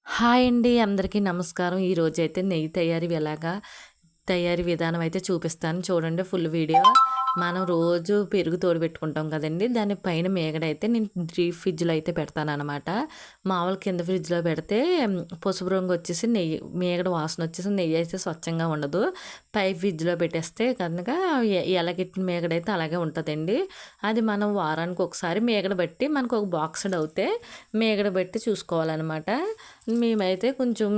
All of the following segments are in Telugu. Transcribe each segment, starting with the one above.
హాయ్ అండి. అందరికీ నమస్కారం. ఈరోజైతే నెయ్యి తయారీ విధానం అయితే చూపిస్తాను. చూడండి ఫుల్ వీడియో. మనం రోజు పెరుగు తోడుపెట్టుకుంటాం కదండీ! దాని పైన మీగడైతే నేను డీప్ ఫ్రిడ్జ్‌లో అయితే పెడతాననమాట. మామూలు కింద ఫ్రిడ్జ్‌లో పెడితే పసుపు రంగు వచ్చేసి మీగడ వాసన వచ్చేసి నెయ్యి అయితే స్వచ్ఛంగా ఉండదు. పై ఫ్రిడ్జ్‌లో పెట్టేస్తే కనుక ఎలగెట్టిన మీగడైతే అలాగే ఉంటదండి. అది మనం వారానికి ఒకసారి మీగడ బట్టి మనకు ఒక బాక్స్‌డ్ అవుతే మీగడ బట్టి చూసుకోవాలనమాట. మేమైతే కొంచెం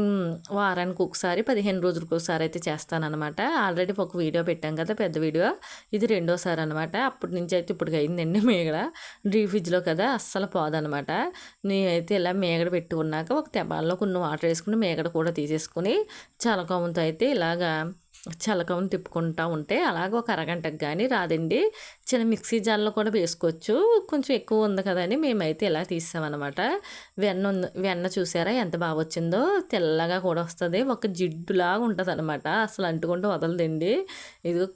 వారానికి ఒకసారి 15 రోజులకు ఒకసారి అయితే చేస్తాననమాట. ఆల్రెడీ ఒక వీడియో పెట్టాం కదా! పెద్ద వీడియో. ఇది రెండోసారి అనమాట. అప్పటి నుంచి అయితే ఇప్పటికి అయిందండి మీగడ. డీప్ ఫ్రిడ్జ్‌లో కదా అస్సలు పోదనమాట. నేనైతే ఇలా మీగడ పెట్టుకున్నాక ఒక తెబాల్లో కొన్ని వాటర్ వేసుకుని మీగడ కూడా తీసేసుకుని చలకముతో అయితే ఇలాగా చలకమును తిప్పుకుంటా ఉంటే అలాగ ఒక అరగంటకు కానీ రాదండి. చిన్న మిక్సీ జార్లో కూడా వేసుకోవచ్చు. కొంచెం ఎక్కువ ఉంది కదా అని మేమైతే ఇలా తీసామన్నమాట. వెన్న చూసారా ఎంత బాగా వచ్చిందో, తెల్లగా కూడా వస్తుంది. ఒక జిడ్డులాగా ఉంటుంది అనమాట. అసలు అంటుకుంటూ వదలదండి. ఇదిగో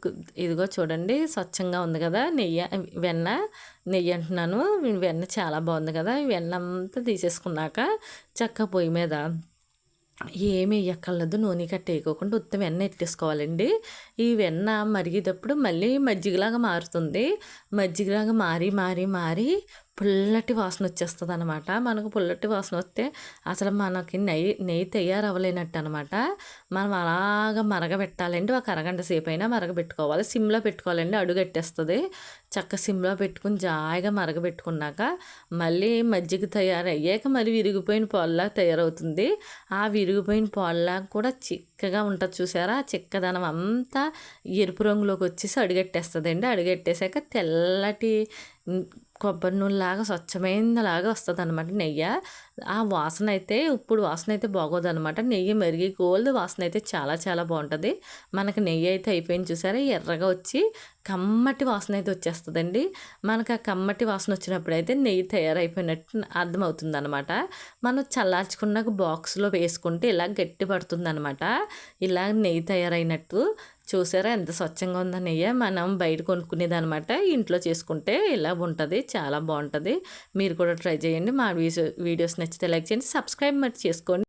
ఇదిగో చూడండి స్వచ్ఛంగా ఉంది కదా నెయ్యి అంటున్నాను. వెన్న చాలా బాగుంది కదా. వెన్న అంతా తీసేసుకున్నాక చక్క పొయ్యి మీద ఏమి ఎక్కర్లేదు, నూనె కట్ట వేయకోకుండా ఉత్త వెన్న ఎట్టేసుకోవాలండి. ఈ వెన్న మరిగేటప్పుడు మళ్ళీ మజ్జిగలాగా మారుతుంది. మజ్జిగలాగా మారి మారి మారి పుల్లటి వాసన వచ్చేస్తుంది అనమాట. మనకు పుల్లటి వాసన వస్తే అసలు మనకి నెయ్యి తయారవ్వలేనట్టు అనమాట. మనం అలాగ మరగబెట్టాలండి. ఒక అరగంట సేపు అయినా మరగబెట్టుకోవాలి. సిమ్లో పెట్టుకోవాలండి, అడుగట్టేస్తుంది. చక్క సిమ్లో పెట్టుకుని జాయిగా మరగబెట్టుకున్నాక మళ్ళీ మజ్జిగ తయారయ్యాక మరి విరిగిపోయిన పాలులా తయారవుతుంది. ఆ విరిగిపోయిన పాలులాగా కూడా చిక్కగా ఉంటుంది చూసారా. ఆ చిక్కదనం అంతా ఎరుపు రంగులోకి వచ్చేసి అడుగట్టేస్తుందండి. అడుగట్టేసాక తెల్లటి కొబ్బరి నూనెలాగా స్వచ్ఛమైనలాగా వస్తుంది అనమాట నెయ్యి. ఆ వాసన అయితే ఇప్పుడు వాసన అయితే బాగోదనమాట. నెయ్యి మరిగి కోల్డ్ వాసన అయితే చాలా చాలా బాగుంటుంది. మనకు నెయ్యి అయితే అయిపోయింది చూసారా, ఎర్రగా వచ్చి కమ్మటి వాసన అయితే వచ్చేస్తుందండి. మనకు ఆ కమ్మటి వాసన వచ్చినప్పుడు అయితే నెయ్యి తయారైపోయినట్టు అర్థమవుతుంది అనమాట. మనం చల్లార్చుకున్నాక బాక్స్లో వేసుకుంటే ఇలా గట్టి పడుతుంది అనమాట. ఇలా నెయ్యి తయారైనట్టు చూసారా ఎంత స్వచ్ఛంగా ఉందో నెయ్యి. మనం బయట కొనుక్కునేది అనమాట. ఇంట్లో చేసుకుంటే ఇలా ఉంటుంది, చాలా బాగుంటుంది. మీరు కూడా ట్రై చేయండి. మా వీడియోస్ నచ్చితే లైక్ చేయండి, సబ్స్క్రైబ్ మరి చేసుకోండి.